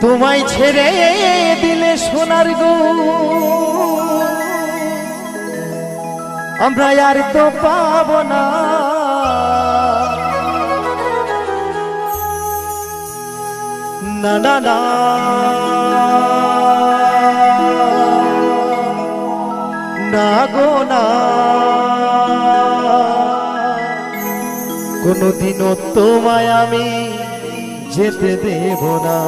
তোমায় ছেড়ে দিলে সোনার গো আমরা আর তো পাবো না, না না না না গো না, কোনদিনও তোমায় আমি যেতে দেব না।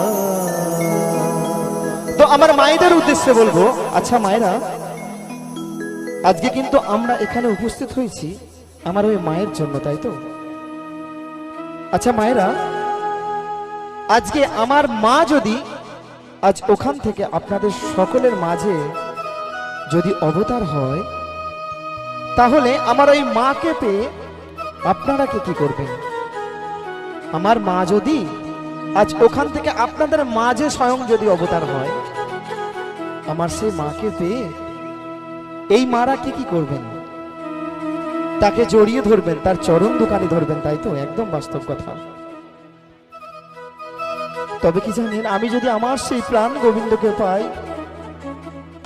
তো আমার মায়েদের উদ্দেশ্যে বলবো, আচ্ছা মায়েরা, আজকে কিন্তু আমরা এখানে উপস্থিত হয়েছি আমার ওই মায়ের জন্য, তাই তো? আচ্ছা মায়েরা, আজকে আমার মা যদি আজ ওখান থেকে আপনাদের সকলের মাঝে যদি অবতার হয়, তাহলে আমার ওই মাকে পেয়ে আপনারা কি করবেন? আমার মা যদি আজ ওখান থেকে আপনাদের মাঝে স্বয়ং যদি অবতার হয়, আমার সেই মাকে পেয়ে এই মারা কি করবেন? তাকে জড়িয়ে ধরবেন, তার চরণ দোকানে ধরবেন, তাই তো? একদম বাস্তব কথা। তবে কি জানেন, আমি যদি আমার সেই প্রাণ গোবিন্দকে পাই,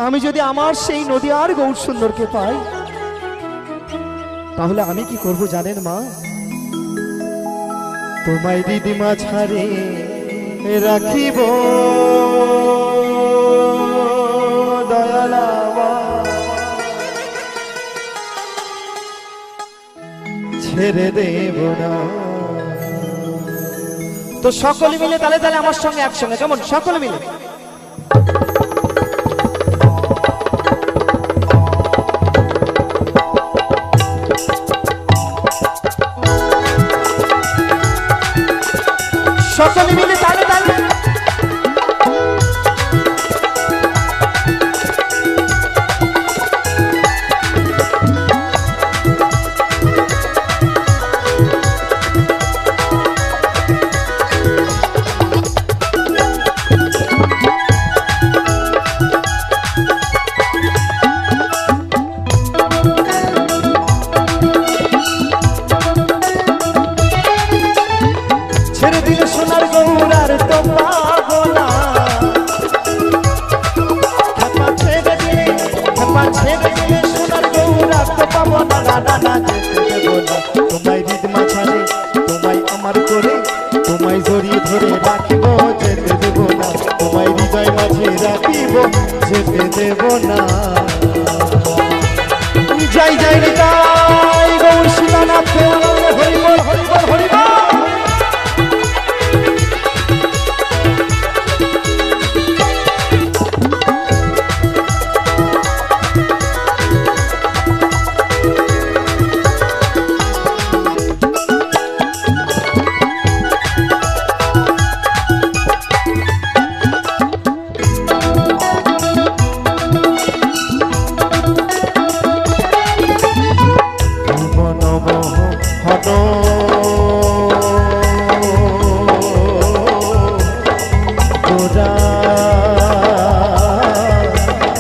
আমি যদি আমার সেই নদিয়ার গৌর সুন্দরকে পাই, তাহলে আমি কি করব জানেন মা? তোমায় দিদিমা ছাড়ে রাখিব দয়ালা, ছেড়ে দেব না। তো সকলে মিলে তালে তালে আমার সঙ্গে একসঙ্গে, কেমন? সকলে মিলে সকলে মিলে তালে তালে তোমায় রিদমা ছাড়ে তোমায় আমার করে তোমায় জড়িয়ে ধরে রাখিব, যেতে দেব না। তোমায় হৃদয় মাঝে রাখিব, যেতে দেব না। যাই যাই রে যাই গৌর শিলানাথ, হরিবল হরিবল হরিবল।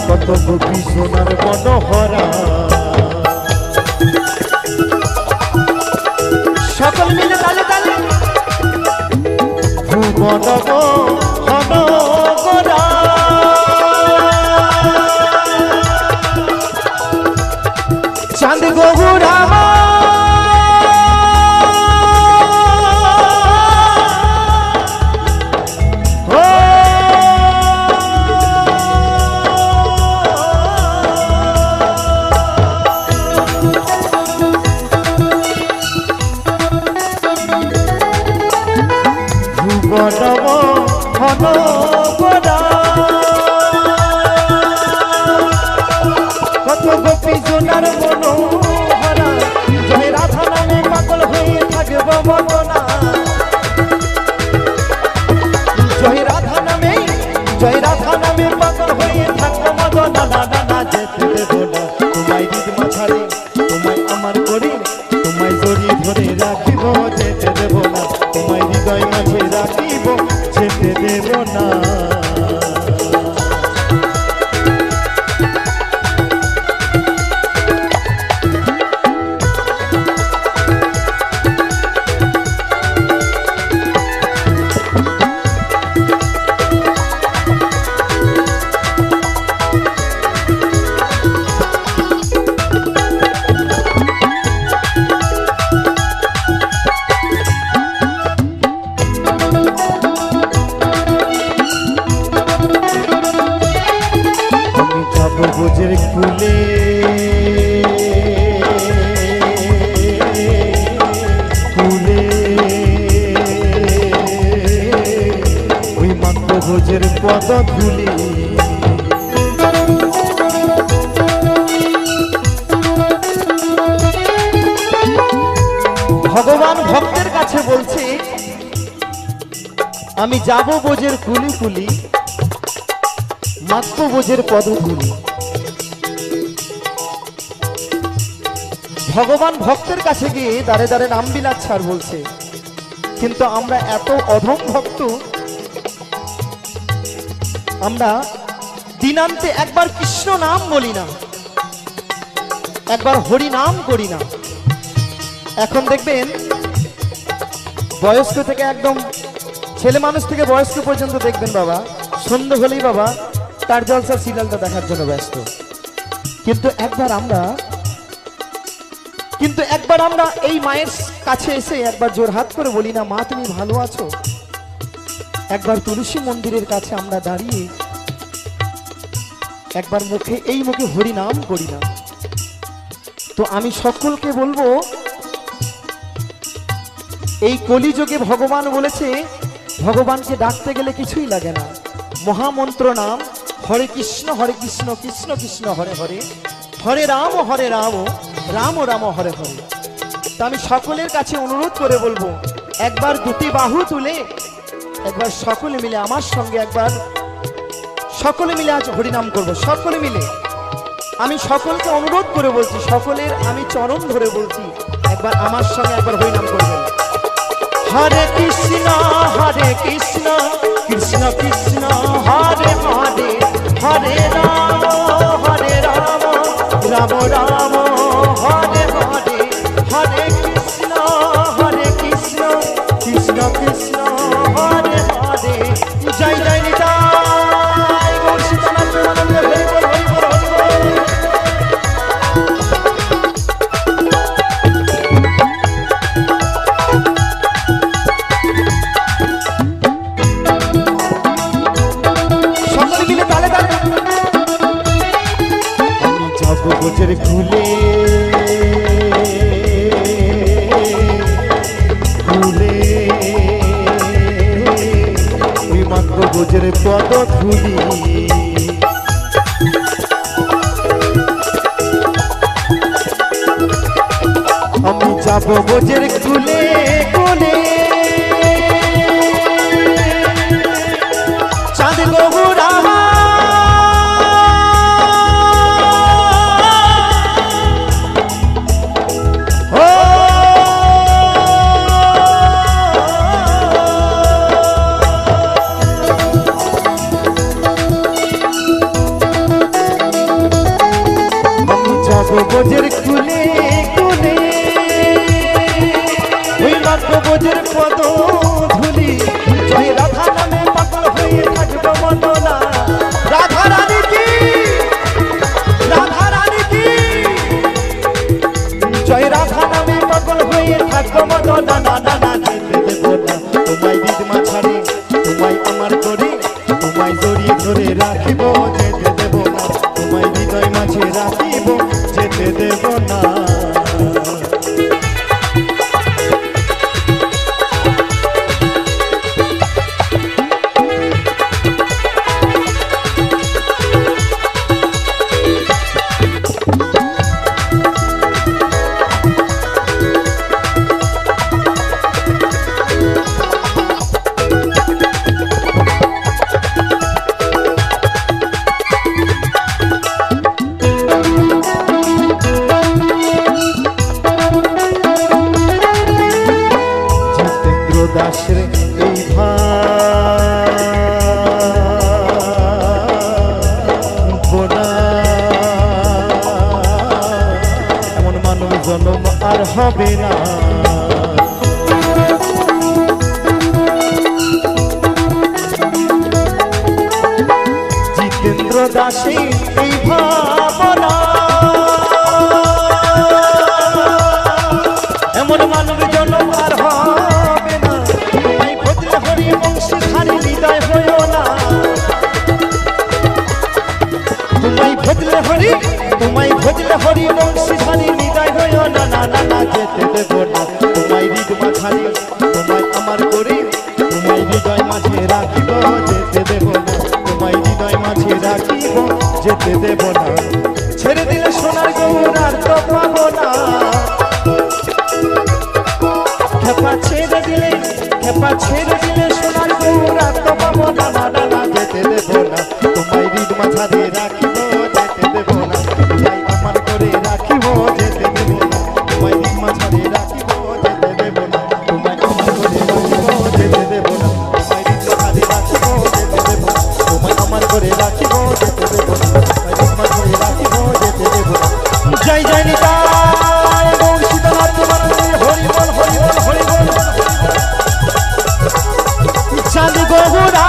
কত গোপী সোনার মনোহরা, সকল মিলে তালে তালে ভুবন হনগরা, চাঁদ গৌরামা কত গোপী সোনার মনোহরা, জয় রাধা নামে পাগল হয়ে থাকব মদনা, জয় রাধা নামে পাগল হয়ে থাকব মদনা, না না না যেতে দেব না। তোমায় রিদমা ছাড়ে তোমায় আমার করে তোমায় জড়িয়ে ধরে রাখিব, যেতে দেব না। তোমায় হৃদয় মাঝে রাখিব, যেতে দেব না। ভোজের পদ ধুলি। ভগবান ভক্তের কাছে বলছে আমি যাব বোঝের কুলি কুলি, মাত্র বোঝের পদ ধুলি। ভগবান ভক্তের কাছে গিয়ে দাঁড়ে দাঁড়ে নাম বিলাচ্ছে আর বলছে, কিন্তু আমরা এত অধম ভক্ত, আমরা দিনান্তে একবার কৃষ্ণ নাম বলি না, একবার হরি নাম করি না। এখন দেখবেন বয়স্ক থেকে একদম ছেলে মানুষ থেকে বয়স্ক পর্যন্ত দেখবেন বাবা সন্ধ্যা হলেই বাবা তার জলসা সিরিয়ালটা দেখার জন্য ব্যস্ত। কিন্তু একবার আমরা এই মায়ের কাছে এসে একবার জোর হাত করে বলি না, মা তুমি ভালো আছো? একবার তুলসী মন্দিরের কাছে আমরা দাঁড়িয়ে একবার মুখে হরি নাম করি না। তো আমি সকলকে বলবো, এই কলিযুগে ভগবান বলেছে ভগবানকে ডাকতে গেলে কিছুই লাগে না, মহামন্ত্র নাম হরে কৃষ্ণ কৃষ্ণ কৃষ্ণ হরে হরে, হরে রাম রাম রাম হরে হরে। তা আমি সকলের কাছে অনুরোধ করে বলবো, একবার দুটি বাহু তুলে একবার সকলে মিলে আমার সঙ্গে একবার সকলে মিলে আজ হরিনাম করব। সকলে মিলে আমি সকলকে অনুরোধ করে বলছি, সকলের আমি চরণ ধরে বলছি, একবার আমার সঙ্গে একবার হরিনাম করবেন। হরে কৃষ্ণ কৃষ্ণ কৃষ্ণ হরে হরে, হরে রাম রাম রাম হরে হরে, হরে কৃষ্ণ কৃষ্ণ কৃষ্ণ হরে হরে। জয় জয় নিতাই গৌর সীতানাথ প্রেমানন্দে, হরি বল হরি বল হরি বল। সকলে মিলে তালে তালে আমি যাব বোঝের খুলে ওই মাত্র বোঝের পদ ধুলি। আমি যাব বোঝের খুলে কোলে, চাঁদ গৌরা বোঝের খুলে কোলে, ওই মাত্র বোঝের পদ ধুলি। জয় রাধা নামে পাগল হয়ে থাকবো মননা, রাধা রানী কি, রাধা রানী কি, জয় রাধা নামে পাগল হয়ে থাকবো মননা। না না না যেতে দেবো না তোমায় বিদমা ছাড়ি, তোমায় আমার করি, তোমায় জড়িয়ে ধরে রাখিব, যেতে দেবো না তোমায় হৃদয় মাঝে রাখিব, যেতে দেব না। দাসের এই ভাবনা, এমন মানব জন্ম আর হবে না। জিতেন্দ্র দাসের এই ভাবনা, এমন মানব জন্ম আর হবে না। হরি বংশধারী হৃদয় হইও না, তোমায় ভজলে হরি, তোমায় ভজলে হরি বংশধারী হৃদয় হইও না। না না না যেতে দেব না তোমায় হৃদয় মাঝারি, তোমায় আমার করি, তোমায় হৃদয় মাঝে রাখিব, যেতে যেতে দেব না, ছেড়ে দিলে সোনার গৌর আর তো পাবো না। খেপা ছেড়ে দিলে, খেপা ছেড়ে দিলে সোনার গৌর আর তো পাবো না, না না না যেতে দেব না। তোমায় হৃদ মাঝারে রাখিব, যেতে দেব না। তোমায় আমার করে রাখিব, যেতে দেব না। তোমায় হৃদ মাঝারে রাখিব, যেতে দেব না। তোমায় আমার করে রাখিব, যেতে দেব না। তোমায় হৃদ মাঝারে রাখিব, যেতে দেব না। তোমায় আমার করে রাখিব, যেতে দেব না। তোমায় হৃদ মাঝারে রাখিব, যেতে দেব না। জয় জয় নিতাই গৌর সীতানাথ তোমার হরি বল, হরি বল, হরি বল। চাঁদ গৌরা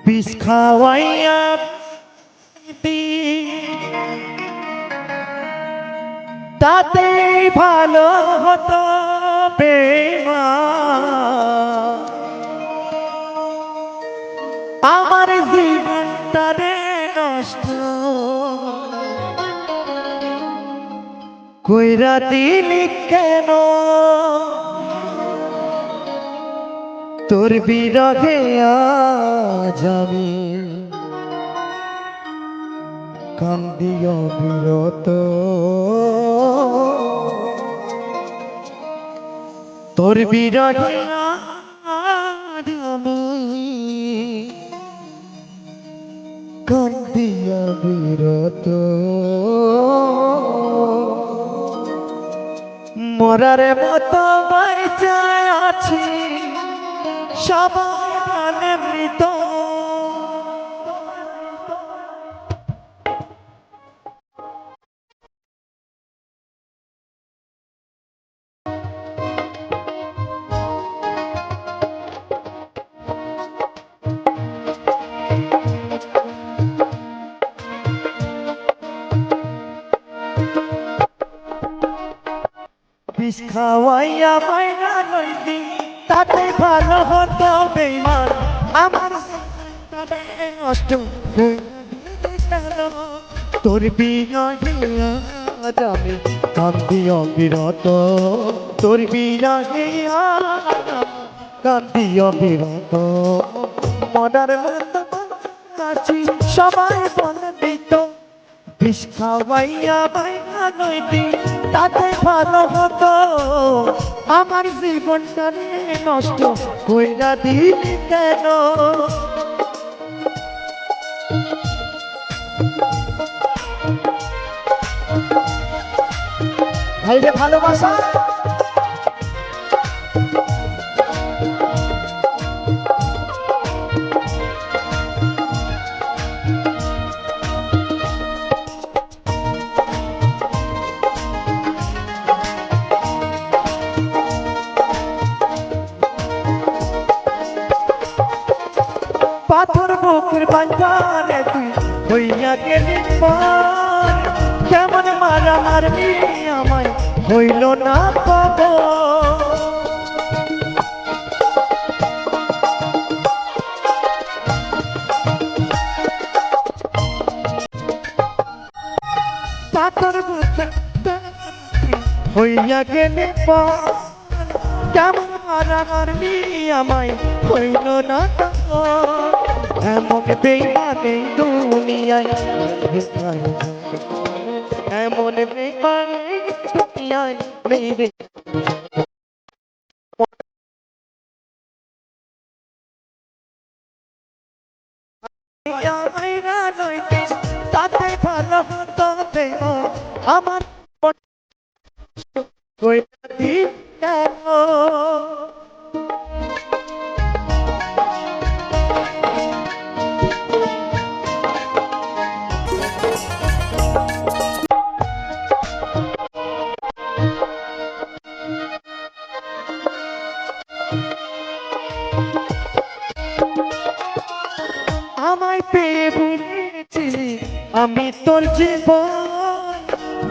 বিষ খাওয়াইয়া তাতে ভালো হতো বেঈমান, আমার জীবনটা রে নষ্ট কইরা দিলি কেন? তোর বিরহে আজ আমি কান্দিও বিরত, তোর বিরহে আজ আমি কান্দিয়া বিরত। মরার মতো বাইচা আছি, সবাই বলে মৃত। বিষ খাওয়াইয়া মাইরা লইলি তাতে ভালো হতো বেঈমান, আমার নষ্ট তোর বিরহে আজ আমি কান্দিও বিরত, তোর বিরহে আজ আমি কান্দিও বিরত। মরার মতো কাছি সবাই বলে দিত, বিষ খাওয়াইয়া মাইরা লইলি তাতে ভালো হতো, আমার জীবনটা নষ্ট কইরা দিলি কেন? ভাইরে ভালোবাসা পাথর বুকের বাঁধারে তুই হইয়া গেলি পার, কেমন মারা মারবি আমায় হইল না পাবো। পাথর বুকের হইয়া গেলি পার, কেমন মারা মারবি আমায় হইল না পাবো। এমন বেঈমান এই দুনিয়ায়, এমন বেঈমান এই দুনিয়ায় নেই রে। তাতে ভালো হতো বেঈমান, আমার কইরা দিলি কেন? আমায় পেয়ে ভুলেছি আমি তোর জীবন,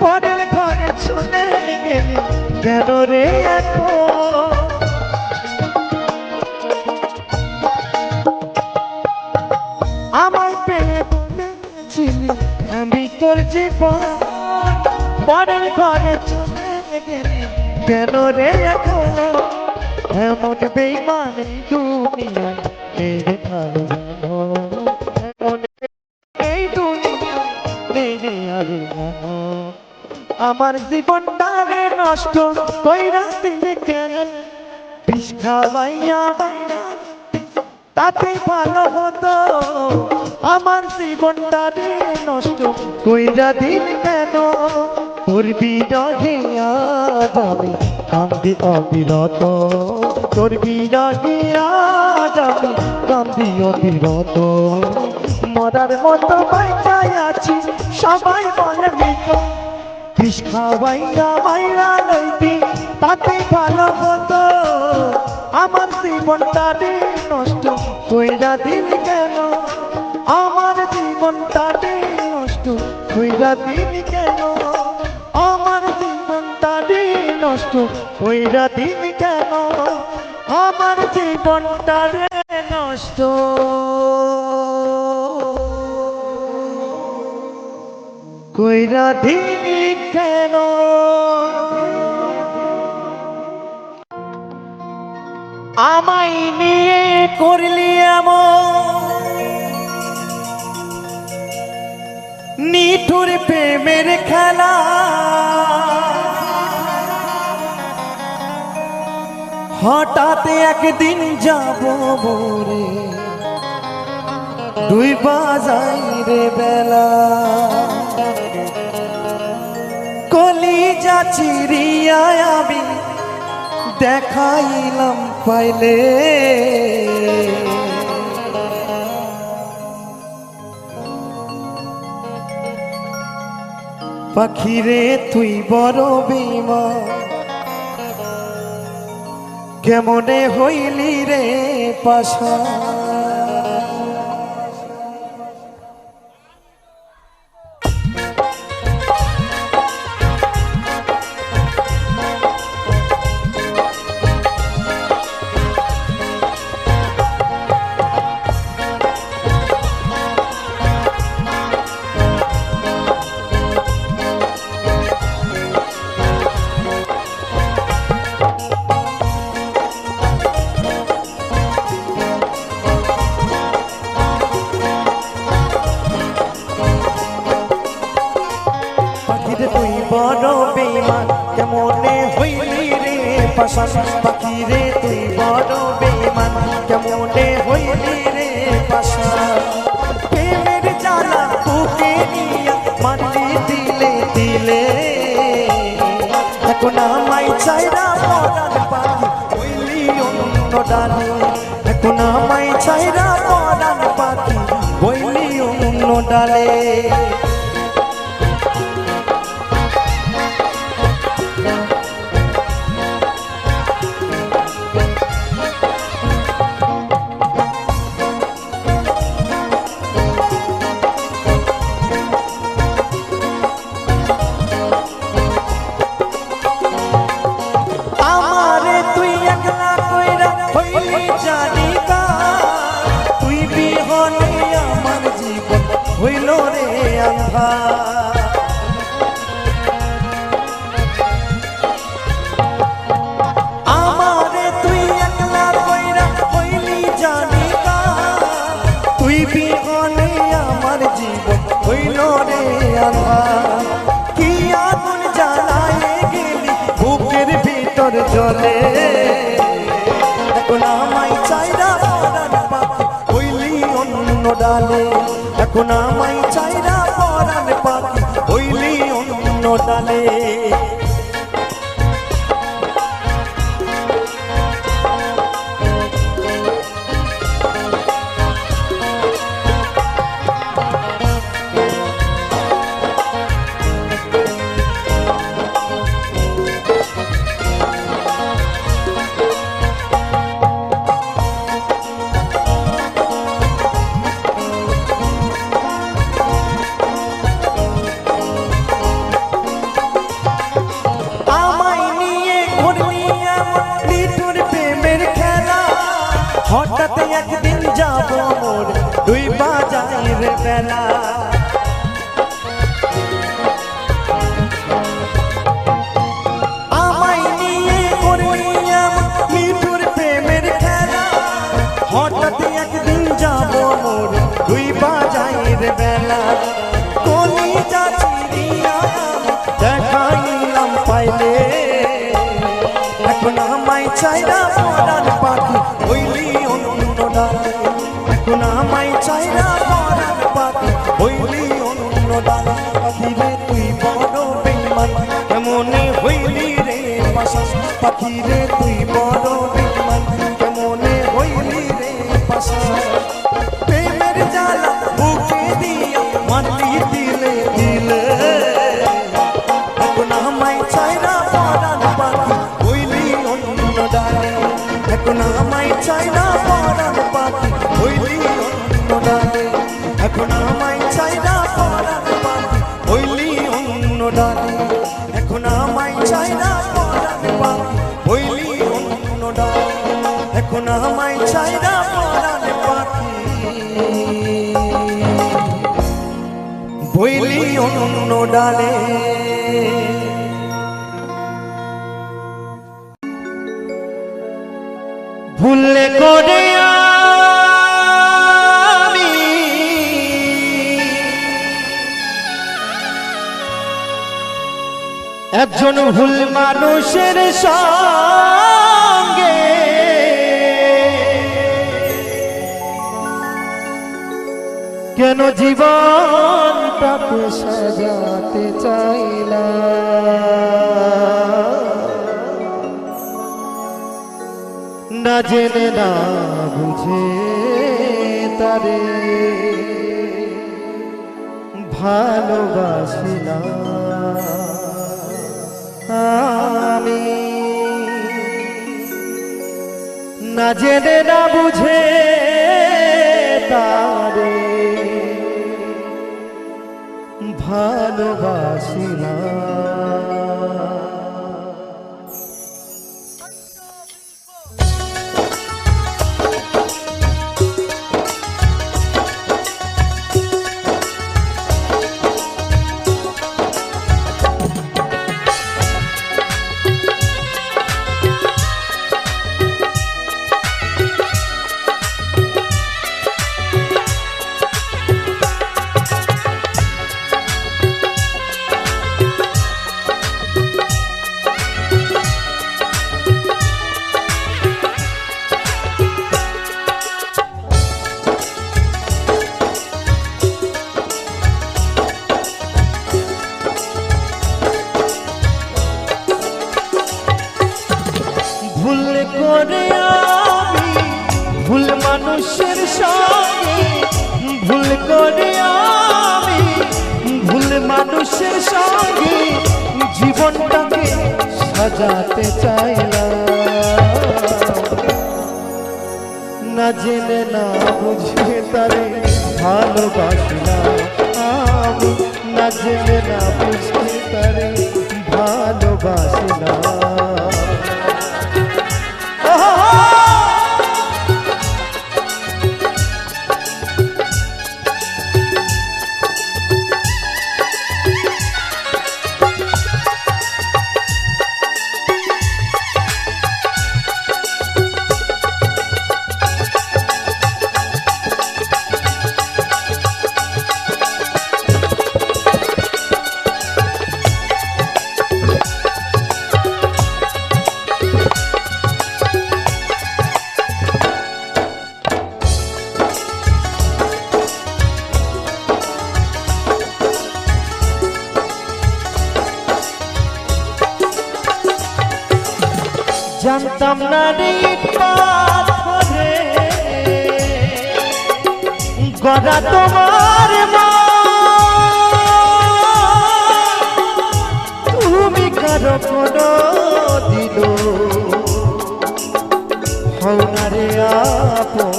পরের ঘরে চলে গেলি কেন রে এখন আমার পেয়ে বলেছিলি আমি তোর জীবন পরের ঘরে চলে গেলি কেন রে এখন এমন বেইমান এই দুনিয়ায় নেই রে ভালো জানো এমন এই দুনিয়ায় নেই রে আর জানো আমার জীবনটা রে নষ্ট কইরা দিলে কেন বিষ খাওয়াইয়া তাতে ভালো হতো আমার জীবনটা রে নষ্ট কইরা দিল কেন তোর বিরহে আজ আমি কান্দি অবিরত তোর বিরহে আজ আমি কান্দি অবিরত মরার মতো বাইচাই আছি সবাই বলে মৃত বিষ খাওয়াইয়া মাইরা লইবি তাতে ভালো হতো আমার জীবনটা রে নষ্ট কইরা দিল কেন আমার জীবনটা রে নষ্ট কইরা দিল কেন আমার জীবনটা রে নষ্ট কইরা দিল কেন আমার জীবনটা রে নষ্ট কইরা দিল কেন আমায় নিয়ে করলি এমন নিঠুর প্রেমের খেলা হঠাৎ একদিন যাব রে দুই বাজাই রে বেলা কলিজা চিরিয়া আমি দেখাইলাম পাইলে পাখিরে তুই বড় বেঈমান কেমনে হইলি রে পাশা বড় বেঈমান কেমনে হইলি রে পাশা পাখিরে তুই বড় বেঈমান কেমনে হইলি রে পাশা প্রেমের জ্বালা বুকে নিয়া মারলি দিলে দিলে এখন আমায় চাইরা পরাণ পাখি হইলি অন্য ডালে এখন আমায় চাইরা পরাণ পাখি হইলি অন্য ডালে হইল রে আন্ধার আমারে তুই একলা কইরা হইলি জানি না তুই বিহনে আমার জীবন হইল রে আন্ধার কি আগুন জ্বালায়ে গেলি বুকের ভিতর জ্বলে এখন আমায় চাইরা পরাণ পাখি হইলি অন্য ডালে এখন আমায় চাইরা পরাণ পাখি হইলি অন্য ডালে রে বেলা আমায় নিয়ে করলিয়াম মিঠুর প্রেমের খেলা হঠাৎ একদিন যাব মোর দুই বাজাইর বেলা কলি যাচিরিয়া দেখাইলাম পাইলে এখন আমায় চাইরা পরাণ পাখি হইলি অন্য ডালে এখন আমায় চাইরা পরাণ পাখি হইলি অন্য ডালে পাখি রে তুই বড় বেঈমান কেমনে হইলি রে পাশান পাখি রে তুই বড় বেঈমান কেমনে হইলি রে পাশান প্রেমের জ্বালা বুকে দিয়া মাটি দিলে দিলে এখন আমায় চাইরা পরাণ পাখি হইলি অন্য ডালে এখন আমায় চাইরা পরাণ পাখি হইলি অন্য ডালে এখন আমায় চাইরা পরাণ পাখি হইলি অন্য ডালে এখন আমায় চাইরা পরাণ পাখি হইলি অন্য ডালে এখন আমায় চাইরা পরাণ পাখি হইলি অন্য ডালে ভুলে করে আমি একজন ভুল মানুষের সঙ্গে কেন জীবনটাকে সাজাতে চাইলাম না জেনে না বুঝে তারে ভালোবাসিলাম আমি না জেনে না বুঝে তারে ভালোবাসিলাম ভুল করে আমি ভুল মানুষের সঙ্গে ভুল করে আমি ভুল মানুষের সঙ্গে জীবনটাকে সাজাতে চাইলাম না জেনে না বুঝে তারে ভালোবাসিলাম আমি না জেনে না বুঝে তারে ভালোবাসিলাম জানতাম না রে পাথরে গড়া তোমার মা তুমি কারো কোনো দিল হও না রে আপন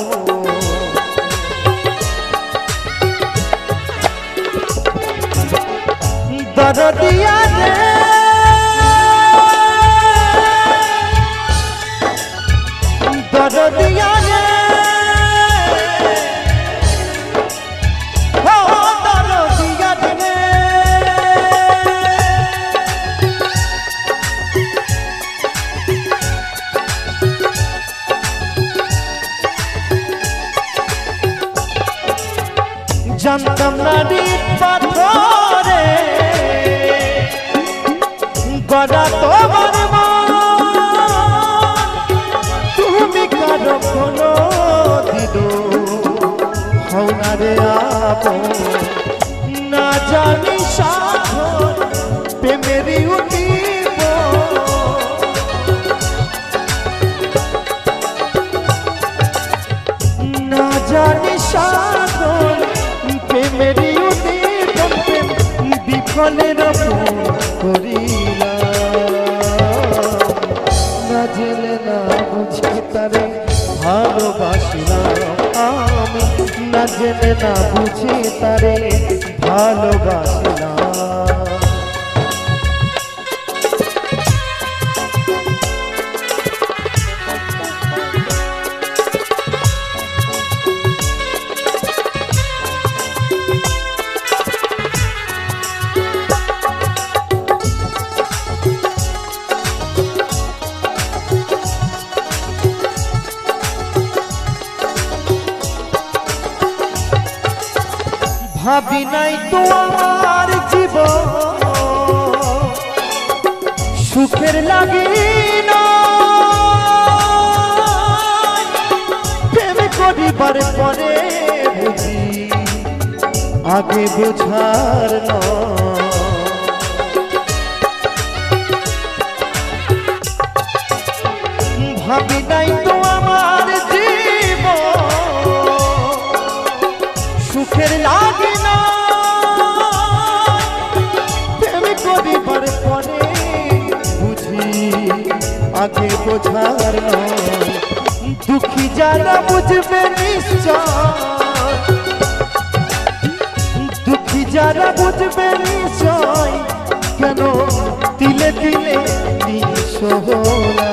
দরদিয়া রে দরদিয়া রে জানি সাধন প্রেমেরই উঠিব, না জানি সাধন প্রেমেরই উঠিব, প্রেম বিফলের করিলাম, না জেনে না বুঝে তারে ভালোবাসিলাম আমি, না জেনে না বুঝে তারে ভালোবাসিলাম। ভাবি নাই তো আমার জীবন সুখের লাগে না, প্রেম করিবার পরে বুঝি আগে বোঝার না, ভাবি নাই তো আমার জীবন সুখের লাগে না, প্রেম করিবার পরে বুঝি আগে বোঝার নয়, দুঃখী যারা বুঝবে নিশ্চয়, দুঃখী যারা বুঝবে নিশ্চয়, কেন তিলে তিলে নিঃসহলা,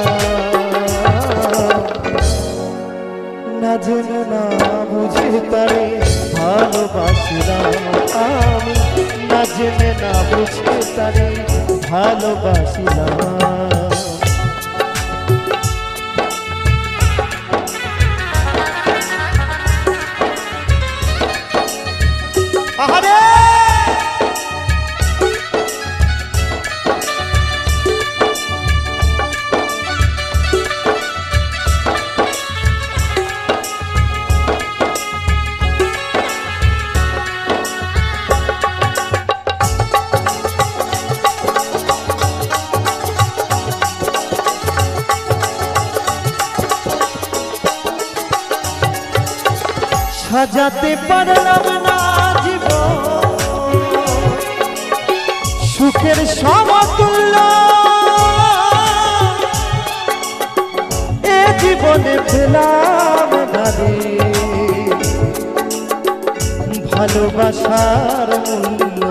না জেনে না বুঝে তারে ভালোবাসিলাম আমি, না জেনে না বুঝে তারে ভালোবাসিলাম। আহারে সাজাতে পারলাম না জীবন সুখের সমতুল্য, এ জীবনে পেলাম না রে ভালোবাসার মূল্য,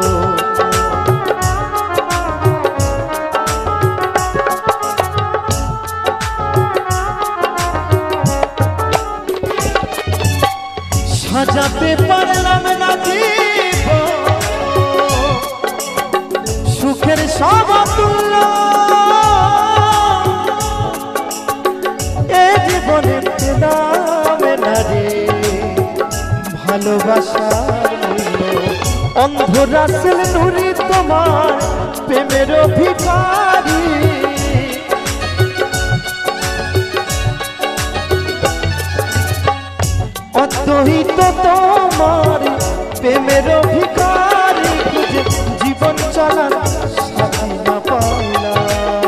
সাজাতে পারলাম না জীবন সুখের সমতুল্য, এ জীবনে পেলাম না রে ভালোবাসার মূল্য, অন্ধ রাসেল নুরি তোমার প্রেমের ভিখারি, অদ্বৈত তোমার প্রেমের ভিখারি, খুঁজে জীবন চালান সাথী না পাইলাম,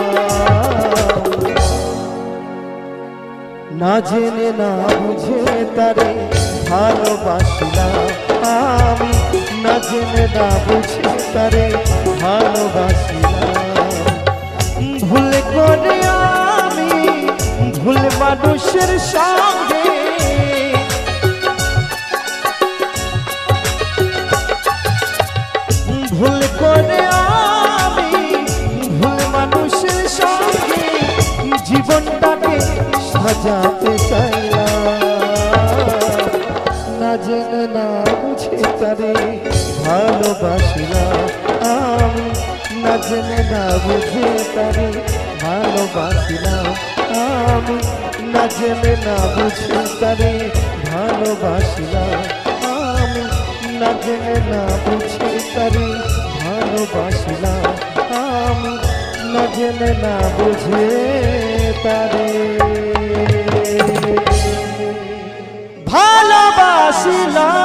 না জেনে না বুঝে তারে ভালোবাসিলাম আমি, না জেনে না বুঝে তারে ভালোবাসিলাম। ভুল করে আমি ভুল মানুষের সঙ্গে, ভুল করে আমি ভুল মানুষের সঙ্গে জীবনটাকে সাজাতে চাইলাম, না জেনে না বুঝে তারে ভালোবাসিলাম আমি, না জেনে না বুঝে তারে ভালোবাসিলাম আমি, না জেনে না বুঝে তারে ভালোবাসিলাম আমি, না জেনে না বুঝে তারে ভালোবাসিলাম আমি, না জেনে না বুঝে তারে ভালোবাসিলাম।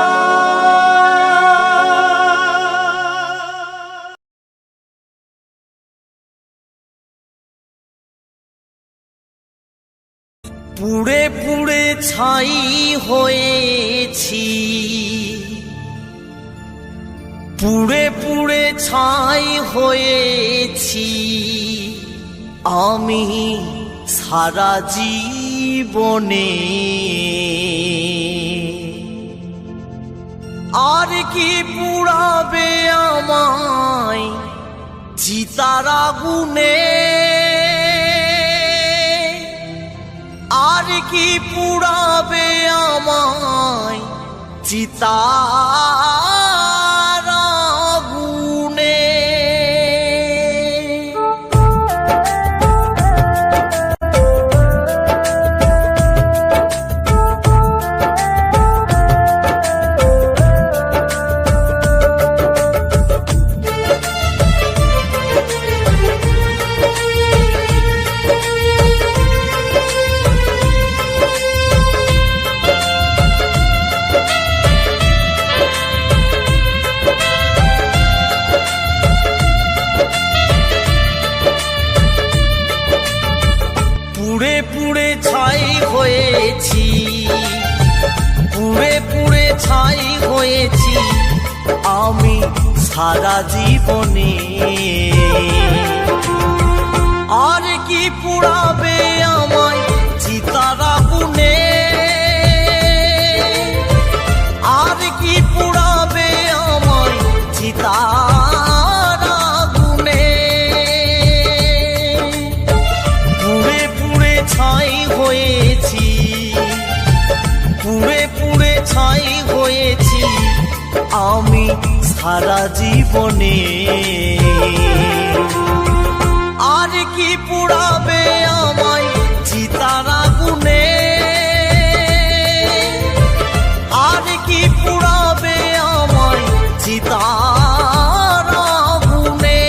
পুড়ে পুড়ে ছাই হয়েছি, পুড়ে পুড়ে ছাই হয়েছি আমি সারা জীবনে। আর কি পুড়াবে আমায় চিতার আগুনে, আর কি পুড়াবে আমায় চিতার আগুনে। পুড়ে পুড়ে ছাই হয়েছি, পুড়ে পুড়ে ছাই হয়েছি আমি সারা জীবনে। আর কি পুড়াবে আমায় চিতার আগুনে, আর কি পুড়াবে আমায় চিতার আগুনে। পুড়ে পুড়ে ছাই হয়েছি, পুড়ে পুড়ে ছাই হয়েছি আমি সারা জীবনে। আর কি পুড়াবে আমায় চিতার আগুনে, আর কি পুড়াবে আমায় চিতার আগুনে।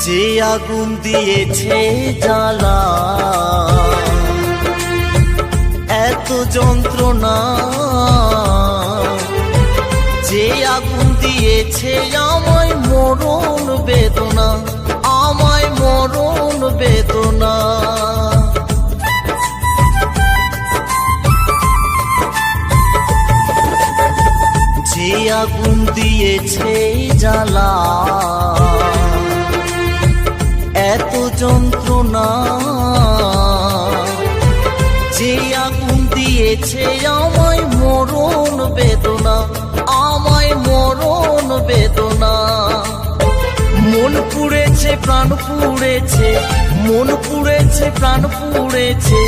যে আগুন দিয়েছে জ্বালা, এত যন্ত্রণা, যে আগুন দিয়েছে আমায় মরণ বেদনা, আমায় মরণ বেদনা। যে আগুন দিয়েছে জ্বালা, এত যন্ত্রণা, যে আগুন দিয়েছে আমায় মরণ বেদনা, আমায় মরণ বেদনা। মন পুড়েছে প্রাণ পুড়েছে, মন পুড়েছে প্রাণ পুড়েছে,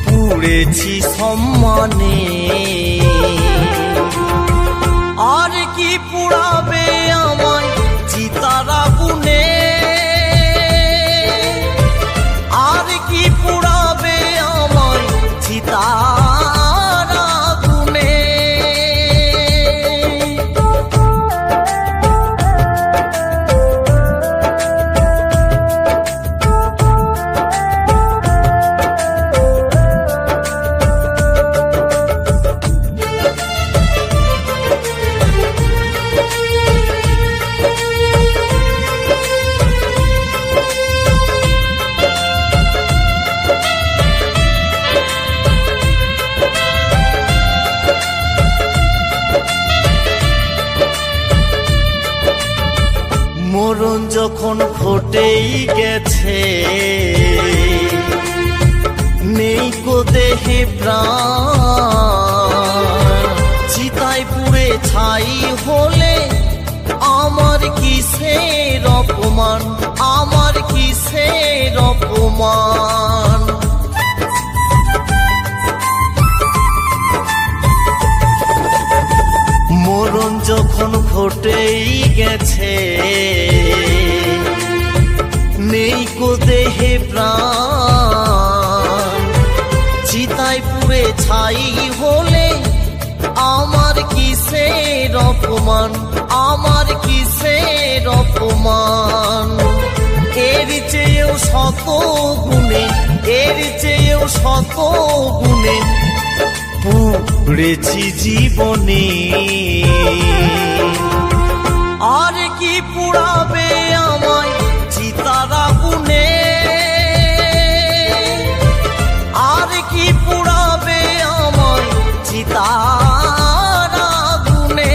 পুড়েছি সম্মানে। আর কি পুড়াবে আমায় চিতার আগুনে, আর কি পুড়াবে আমায় চিতার আগুনে। মরণ যখন ঘটেই গেছে, নেই কো দেহে প্রাণ, চিতায় পুড়ে ছাই হলে আমার কিসের অপমান, আমার কিসের অপমান। শত গুণে, এর চেয়েও শত গুণে পুড়েছি জীবনে। আর কি পুড়াবে আমায় চিতার আগুনে, আর কি পুড়াবে আমায় চিতার আগুনে।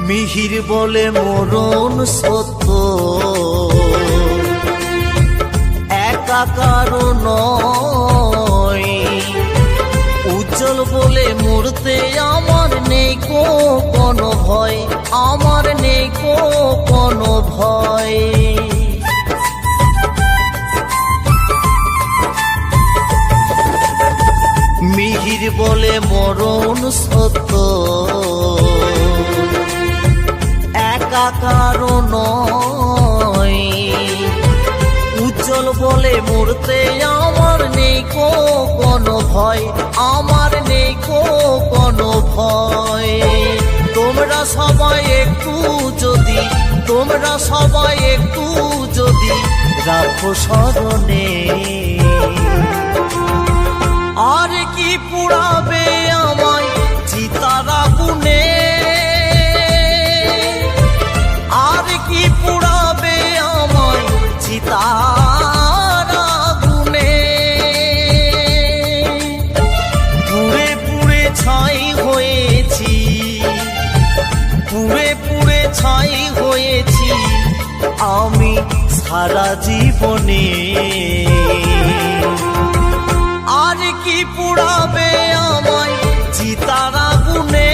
মিহির বলে মরণ সত্য, একা কারো নয়। উজ্জ্বল বলে মরতে আমার নেই কোনো ভয়, আমার নেই কোনো ভয়। মিহির বলে মরণ সত্য, একা কারো নয়। উজ্জ্বল বলে মরতে আমার নেই কোনো ভয়, আমার নেই কোনো ভয়। তোমরা সবাই একটু যদি, তোমরা সবাই একটু যদি রাখো স্মরণে। আর কি পুড়াবে আমায় চিতার আগুনে, আর কি পুড়াবে আমায় চিতার আগুনে। পুড়ে পুড়ে ছাই হয়েছি, পুড়ে পুড়ে ছাই হয়েছি আমি সারা জীবনে। আর কি পুড়াবে আমায় চিতার আগুনে,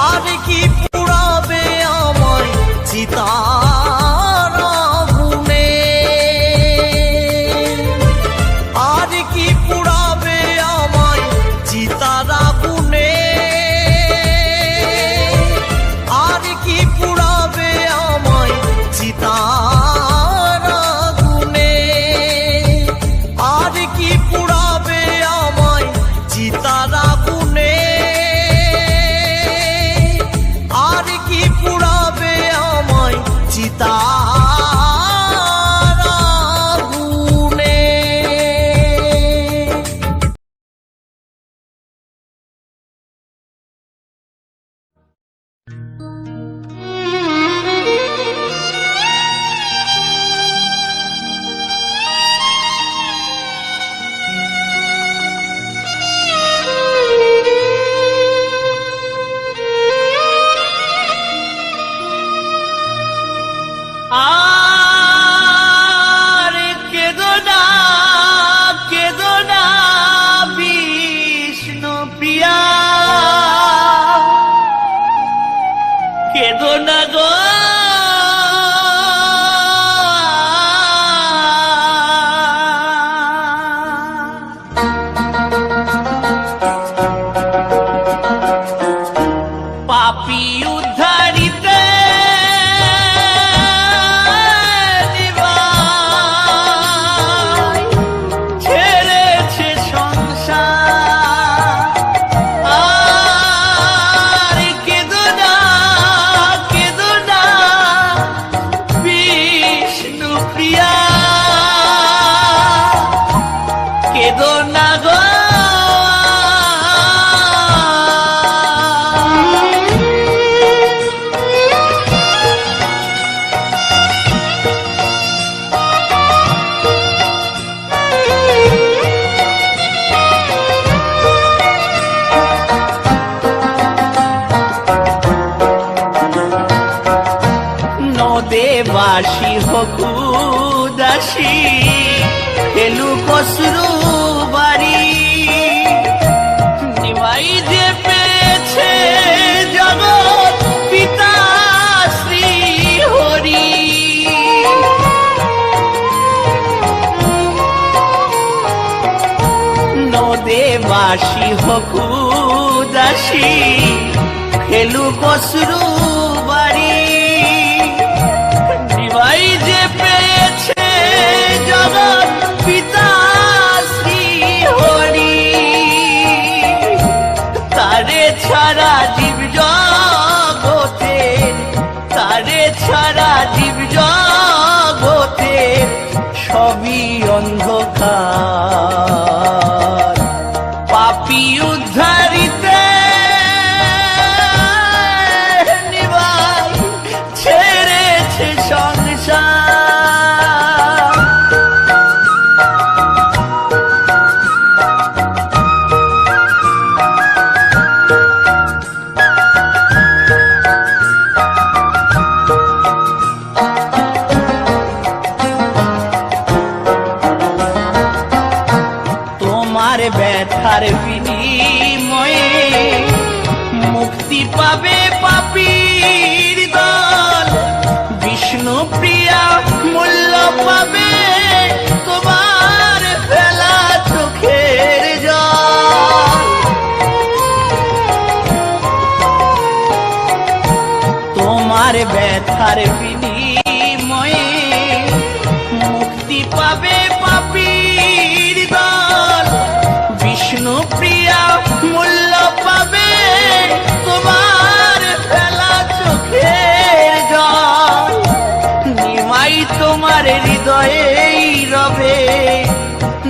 আর কি পুড়াবে আমায় চিতার আগুনে। আর কি পুড়াবে আমায় চিতার আগুনে, আর কি পুড়াবে আমায় চিতার আগুনে। আর কি পুড়াবে আমায় চিতার আগুনে, আর কি পুড়াবে আমায় চিতার আগুনে। আর কেঁদো না বিষ্ণু প্রিয়া, কেঁদো না গো। পাপী উদ্ধারিতে ছেড়েছে সংসার। আর কেঁদো না বিষ্ণু প্রিয়া, কেঁদো না গো। নদেবাসী হকু দাসী, এলু কসরু বাসি হোক উদাসী খেলু কসরু বাড়ি নিবাই যে পেয়েছে জগৎ পিতা শ্রী হরি তারে ছাড়া জীব জগতে তারে ছাড়া জীব জগতে সবই অন্ধকার পাপী উদ্ধারিতে নিবাই ছেড়েছে সংসার তোমার ব্যথার বিনিময়ে মুক্তি পাবে পাপীর দল বিষ্ণু প্রিয়া মূল্য পাবে তোমার ফেলা চোখের জল তোমার ব্যথার বিনিময়ে মুক্তি পাবে পাপীর দল বিষ্ণু প্রিয়া মূল্য পাবে তোমার ফেলা চোখের জল নিমাই তোমার হৃদয়েই রবে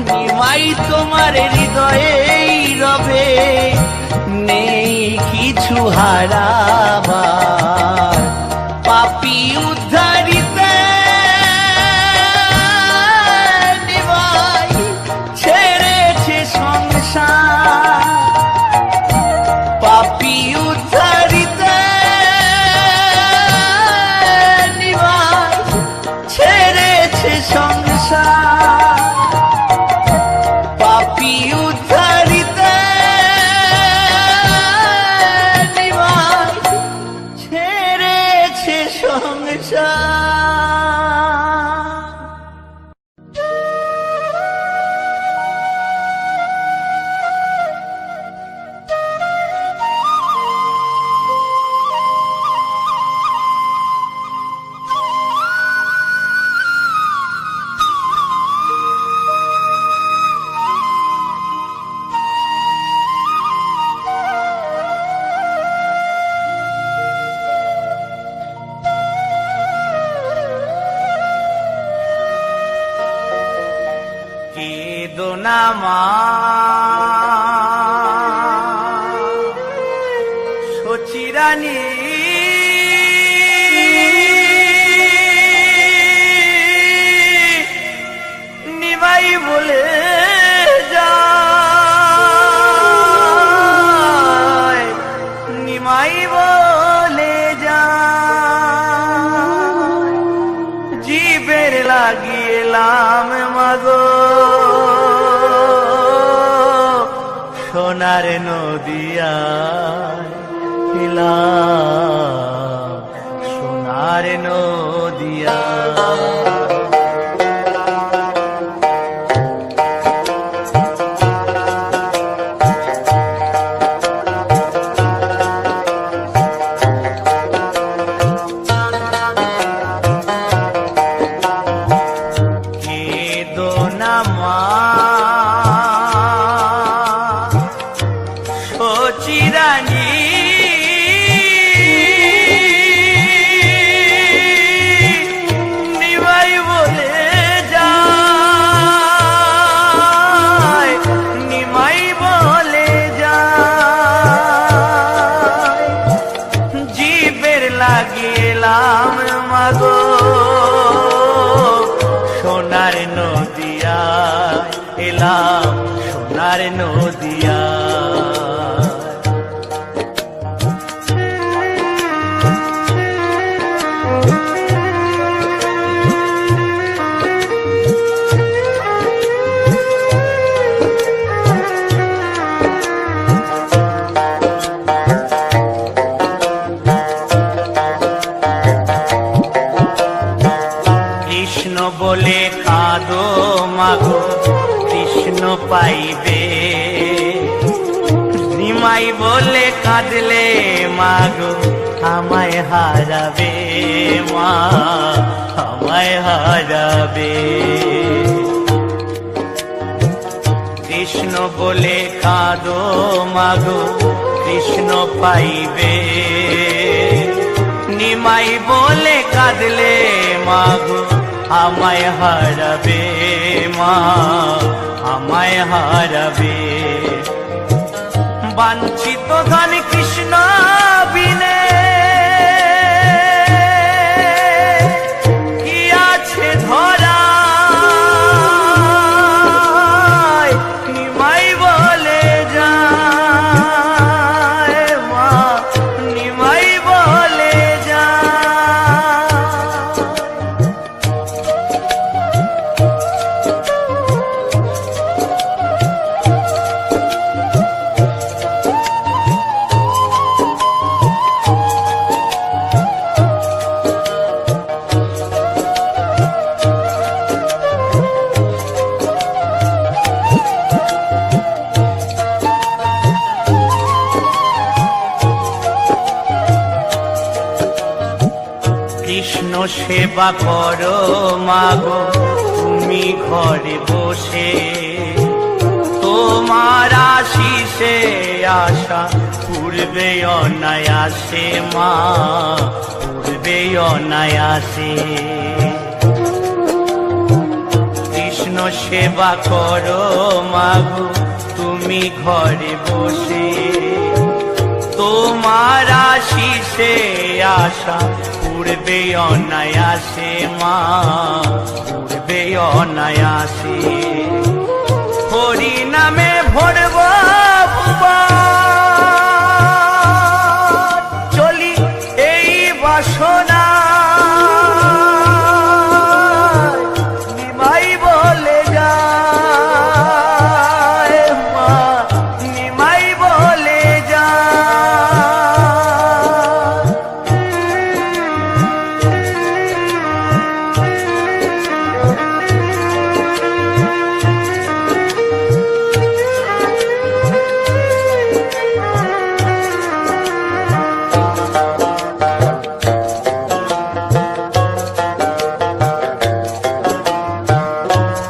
নিমাই তোমার হৃদয়েই রবে নেই কিছু হারাবার পাপী উদ্ধারিতে নিমাই ছেড়েছে সংসার পাপী উদ্ধারিতে নিমাই ছেড়েছে সংসার পাপী উদ্ধারিতে নিমাই ছেড়েছে সংসার কেদো না মা সচিরানী নিমাই বলে যায় নিমাই বলে যায় জীবের লাগিয়েলাম মাগো সোনার নদিয়ায় এলাম সোনার নদিয়ায় কেদো না মা সচিরানী নিমাই বলে যায় নিমাই বলে যায় জীবের লাগিয়েলাম মাগো সোনার নদিয়ায় এলাম সোনার নদিয়ায় কৃষ্ণ বলে কাঁদো মাগো কৃষ্ণ পাইবে নিমাই বলে কাঁদলে মাগো আমায় হারাবে মা, আমায় হারাবে। কৃষ্ণ বলে কাঁদো মাগো কৃষ্ণ পাইবে, নিমাই বলে কাঁদলে মাগো আমায় হারাবে মা, আমায় হারাবে। বাঞ্ছিত ধন কৃষ্ণ বিনে কি আছে ধরা, নিমাই বলে যায় মা, নিমাই বলে যায়। কৃষ্ণ সেবা করো মাগো তুমি ঘরে বসে, তোমার আশিসে আশা পূর্বে অনায়াসে মা, পূর্বে অনায়াসে। কৃষ্ণ সেবা করো মাগো তুমি ঘরে বসে, তোমার আশিসে আশা পূর্বে অনায়াসে মা, পূর্বে অনায়াসে। হরি নামে ভরব চলি এই বাসনা, নিমাই বলে যায় মা, নিমাই বলে যায়।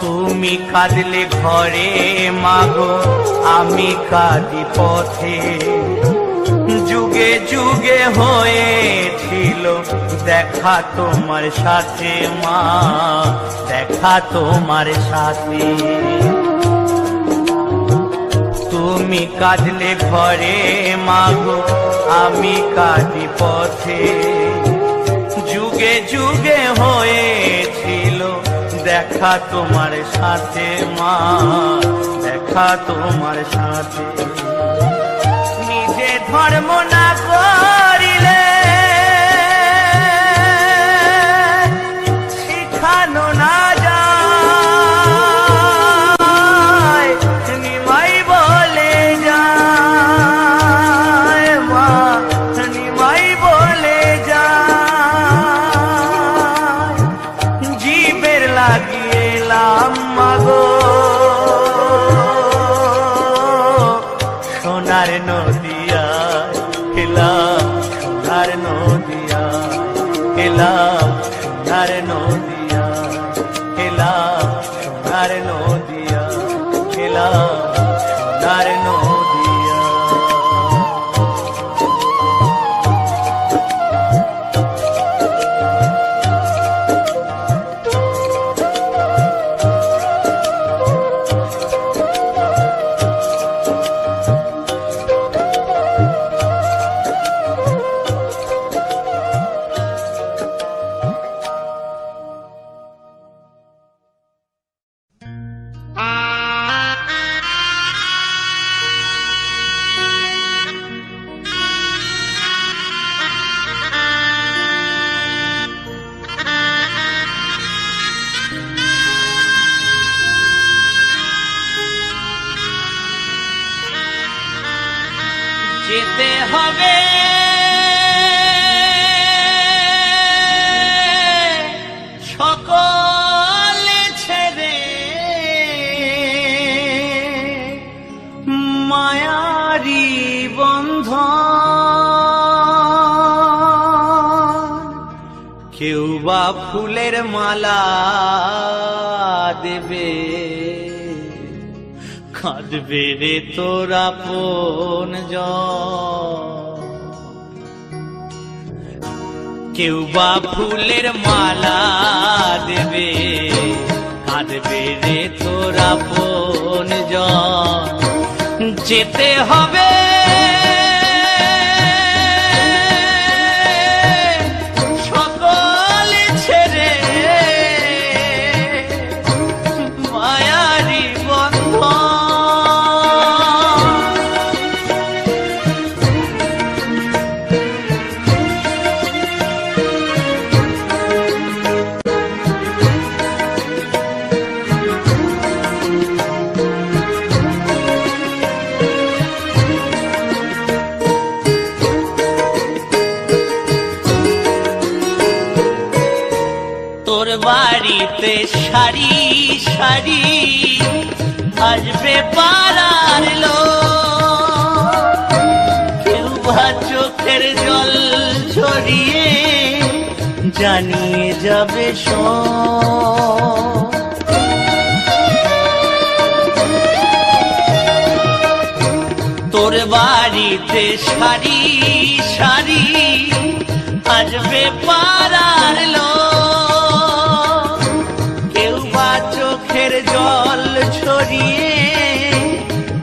তুমি কাঁদলে ঘরে মাগো আমি কাঁদি পথে, যুগে যুগে হয়েছিল দেখা তোমার সাথে মা, দেখা তোমার সাথে। তুমি কাঁদলে ঘরে মাগো আমি কাঁদি পথে, যুগে যুগে হয়েছিল দেখা তোমার সাথে মা, দেখা তোমার সাথে। নিজে ধর্ম না করিলে শিখানো না যায়, নিমাই বলে যায় মা, নিমাই বলে যায়। জীবের লাগিয়েলাম মাগো সোনার নদিয়ায়, এলাম সোনার নদিয়ায়, এলাম সোনার নদিয়ায়, এলাম সোনার নদিয়ায়, এলাম সোনার নদিয়ায়। যেতে হবে সকল ছেড়ে, মায়ার মায়ারি বন্ধন, কেউ বা ফুলের মালা দেবে, কাঁদবে রে তোরা আপন জন। কেউ বা ফুলের মালা দেবে, কাঁদবে রে তোরা আপন জন। যেতে হবে সকল ছেড়ে, মায়ারি বন্ধন। তোর বাড়িতে সারি সারি আসবে পাড়ার লোক, কেউ বা চোখের জল ঝরিয়ে জানিয়ে যাবে সব। তোর বাড়িতে সারি সারি আসবে পাড়ার লোক, কেউ বা চোখের জল ছড়িয়ে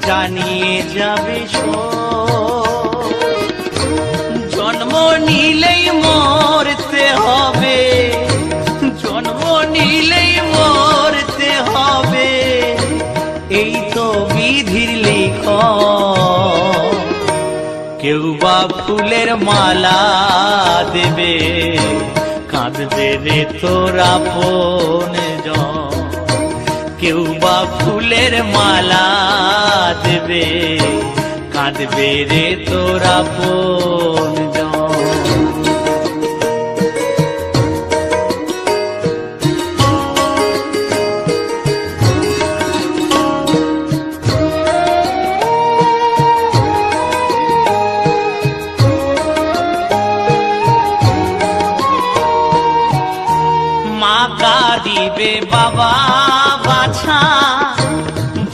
জানিয়ে যাবে সব। জন্ম নিলেই মরতে হবে, জন্ম নিলেই মরতে হবে, এই তো বিধির লিখন। কেউ বা ফুলের মালা দেবে, কাঁদবে রে তোরা আপন জন। কেউ বা ফুলের মালা দেবে, কাঁদবে রে তোরা আপন জন। মা কাঁদিবে বাবা বাছা,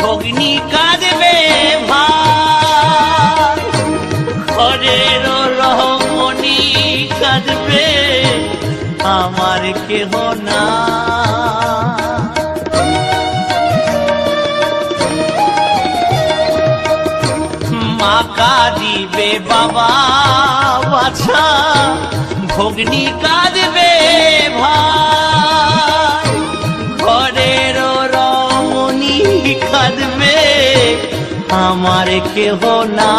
ভগ্নী কাঁদবে ভাই, ঘরের রহমণি কাঁদবে আমার কেহ না। মা কাঁদিবে বাবা বাছা, ভগ্নী কাঁদবে ভাই, ঘরের রমণী কাঁদবে আমার কেহ না।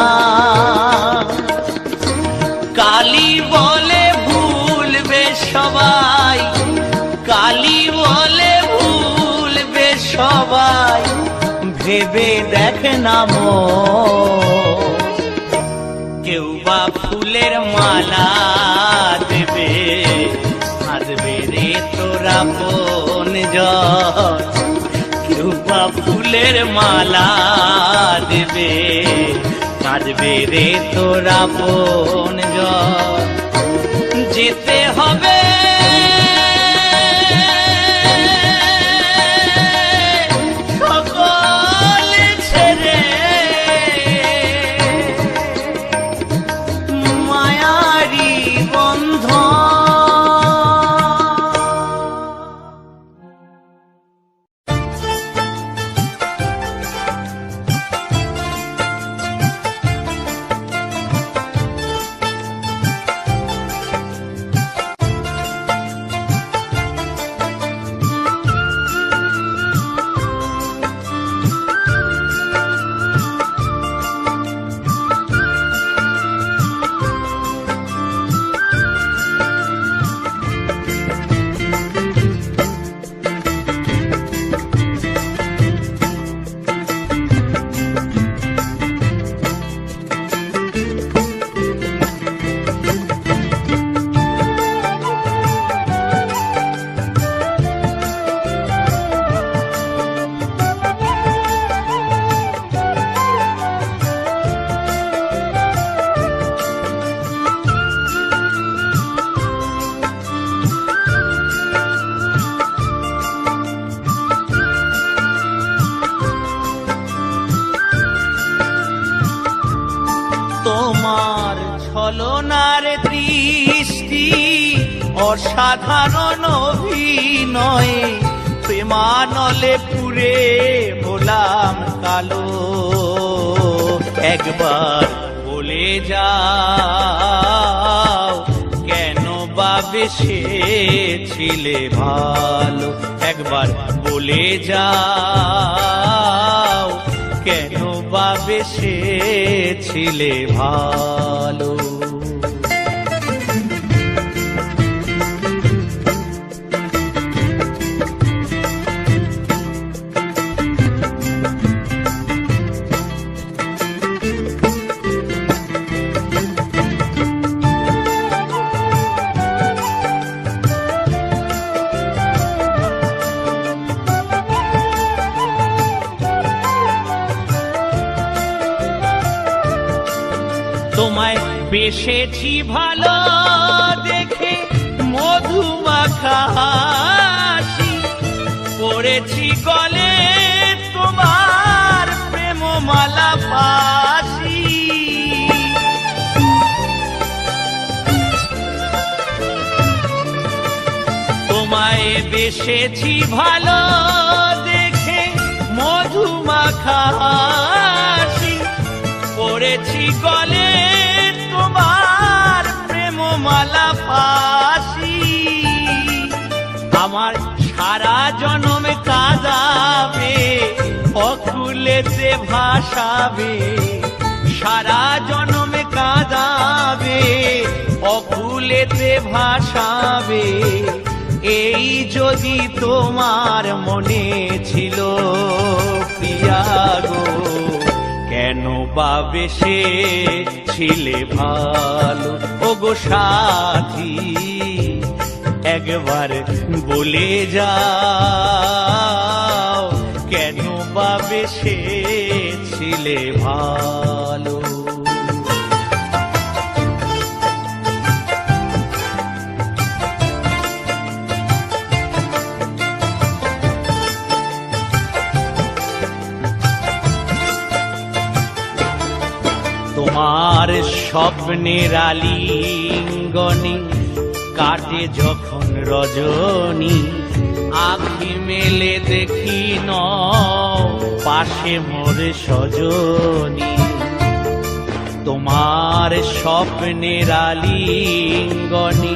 কালী বলে ভুলবে সবাই, কালী বলে ভুলবে সবাই, ভেবে দেখ না মন। কেউ বা ফুলের মালা দেবে, কাঁদবে রে তোরা আপন জন। কেউ বা ফুলের মালা দেবে, কাঁদবে রে তোরা আপন জন। যেতে হবে সকল ছেড়ে, মায়ারি বন্ধন। তোমার ছলনার দৃষ্টি অসাধারণ অভিনয়ে প্রেমানলে পুরে হলাম কালো। একবার বলে যাও কেন বা বেসেছিলে ভালো। একবার বলে যাও কেন বা বেসেছিলে ভালো। তোমায় বেসেছি ভালো দেখে মধুমাখা হাসি পড়েছি গলে তোমার প্রেমমালা পাশি। তোমায় বেসেছি ভালো দেখে মধুমাখা হাসি পড়েছি গলে তোমার প্রেমমালা পাশি। আমার সারা জনম কাঁদাবে অকুলেতে ভাসাবে, সারা জনম কাঁদাবে অকুলেতে ভাসাবে। এই যদি তোমার মনে ছিল প্রিয়া গো, কেন বা বেসেছিলে ভালো। ওগো সাথী একবার বলে যাও কেন বা বেসেছিলে ভালো। তোমার স্বপ্নের আলিঙ্গনে কাটে যখন রজনী, আঁখি মেলে দেখি ন পাশে মোর সজনী। তোমার স্বপ্নের আলিঙ্গনে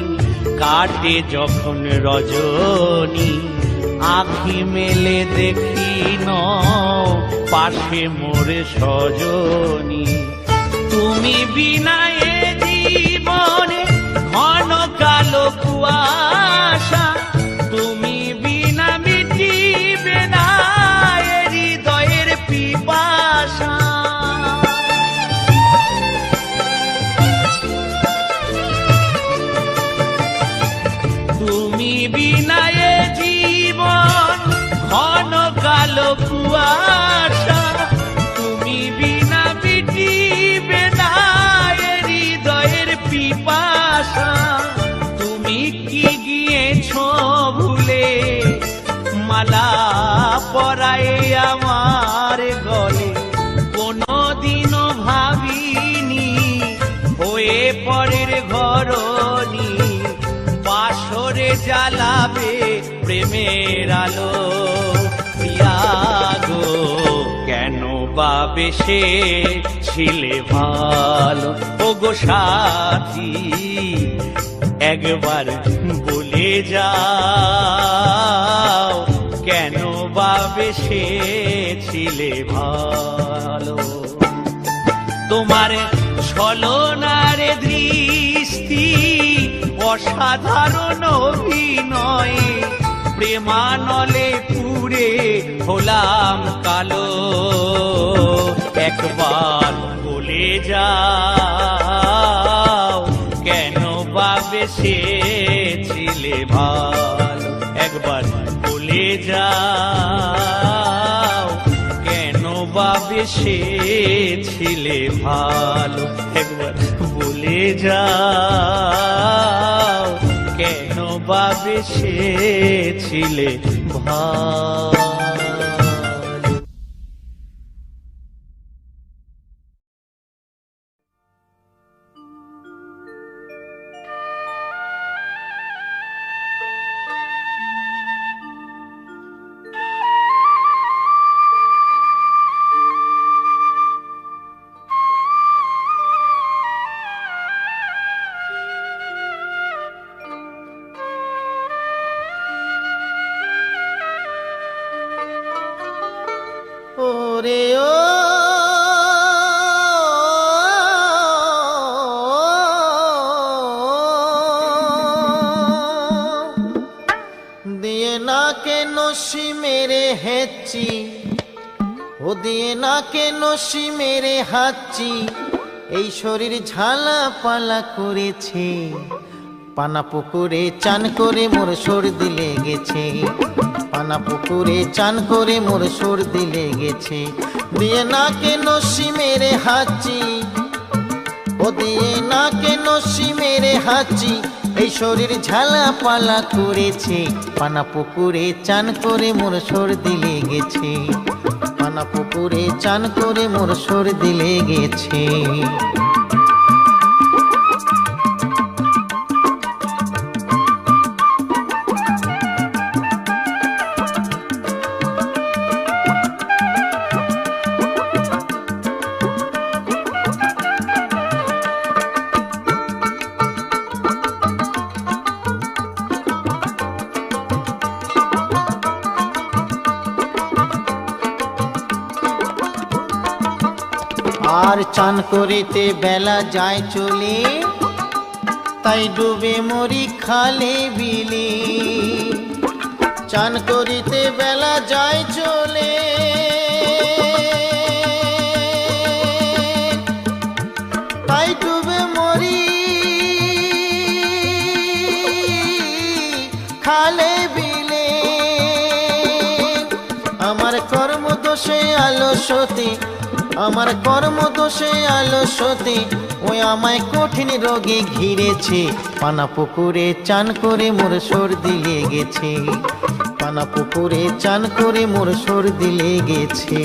কাটে যখন রজনী, আঁখি মেলে দেখি ন পাশে মোর সজনী। তুমি বিনা এ জীবনে ঘন কালো কুয়াশা, তুমি বিনা মিটিবে না এ হৃদয়ের পিপাসা। তুমি বিনা এ জীবন ঘন কালো কুয়াশা, তুমি বিনা মিটিবে না এ হৃদয়ের পিপাসা। তুমি কি গিয়েছো ভুলে মালা পরায়ে আমার গলে, কোনদিনও ভাবিনি হয়ে পরের ঘরনি বাসরে জ্বালাবে প্রেমের আলো। প্রিয়া গো কেন বা বেসেছিলে ভালো। ওগো সাথী একবার বলে যাও কেন বা বেসেছিলে ভালো। তোমার ছলনার দৃষ্টি অসাধারণ অভিনয়, প্রেমানলে পুরে হলাম কালো। একবার বলে যাও কেন বা বেসেছিলে ভালো। একবার বলে যাও কেন বা বেসেছিলে ভালো। একবার বলে যাও কেন বা বেসেছিলে ভালো। নসি মেরে হেচ্ছি, ও দিয়ে নাকে নসি মেরে হাঁচি, এই শরীর ঝালা পালা করেছে, পানা পুকুরে চান করে মোর সর্দি লেগেছে, পানা পুকুরে চান করে মোর সর্দি লেগেছে। দিয়ে নাকে নসি মেরে হাঁচি, ও দিয়ে নাকে নসি মেরে হাঁচি, এই শরীর ঝালা পালা করেছে, পানা পুকুরে চান করে মোর সর্দি লেগেছে, পানা পুকুরে চান করে মোর সর্দি লেগেছে। আর চান করিতে বেলা যায় চলে, তাই ডুবে মরি খালে বিলে, চান করিতে বেলা যায় চলে, তাই ডুবে মরি খালে বিলে। আমার কর্মদোষে আলস্যতে, আমার কর্মদোষে আলস্যতে, ওই আমায় কঠিন রোগে ঘিরেছে, পানা পুকুরে চান করে মোর সর্দি লেগেছে, পানা পুকুরে চান করে মোর সর্দি লেগেছে।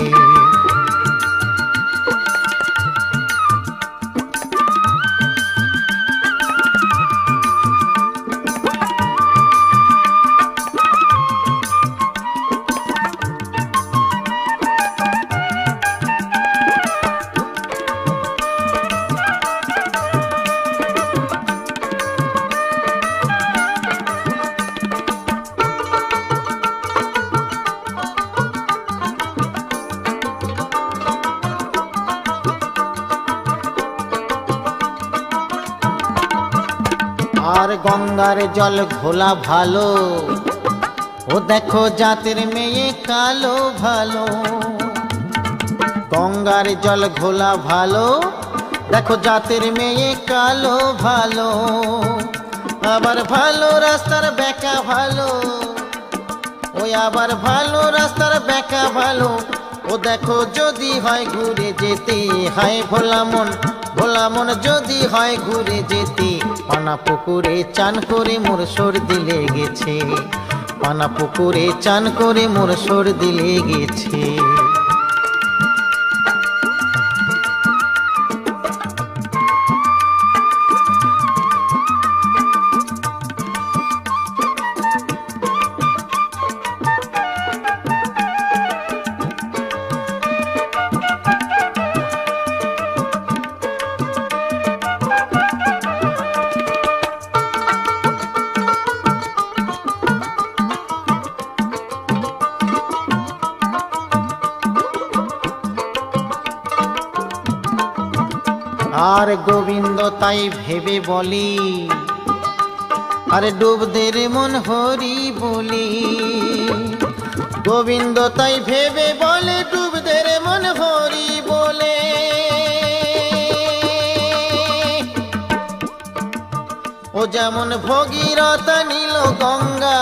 আর গঙ্গার জল ঘোলা ভালো, ও দেখো জাতের মেয়ে কালো ভালো, গঙ্গার জল ঘোলা ভালো, দেখো জাতের মেয়ে কালো ভালো, আবার ভালো রাস্তার বেকা ভালো, ওই আবার ভালো রাস্তার বেকা ভালো, ও দেখো যদি হয় ঘুরে যেতে, হায় ভোলা মন, ভোলা মন যদি হয় ঘুরে যেতে, পানা পুকুরে চান করে মোর সর্দি লেগেছে, পানা পুকুরে চান করে মোর সর্দি লেগেছে। আর গোবিন্দ তাই ভেবে বলি, আরে ডুবদে রে মন হরি বলি, গোবিন্দ তাই ভেবে বলে, ডুবদে রে মন হরি বলে। ও যেমন ভগীরথা নীল গঙ্গা,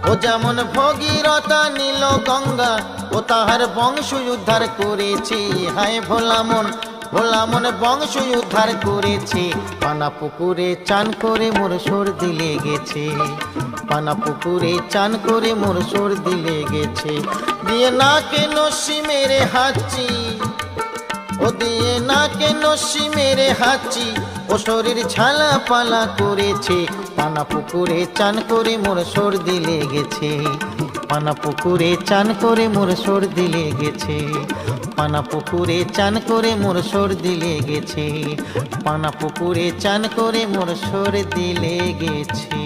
ও যেমন ভগীরথা নীল গঙ্গা, ও তাহার বংশ উদ্ধার করেছে, হায় ভোলা মন, ভোলা মন বংশ উদ্ধার করেছে, পানা পুকুরে চান করে মোর সর্দি লেগেছে, পানা পুকুরে চান করে মোর সর্দি লেগেছে। দিয়ে নাকে নসি মেরে হাঁচি, ও দিয়ে নাকে নসি মেরে হাঁচি, ও শরীর ঝালা পালা করেছে, পানা পুকুরে চান করে মোর সর্দি লেগেছে, পানা পুকুরে চান করে মোর সর্দি লেগেছে, পানা পুকুরে চান করে মোর সর্দি লেগেছে, পানা পুকুরে চান করে মোর সর্দি লেগেছে।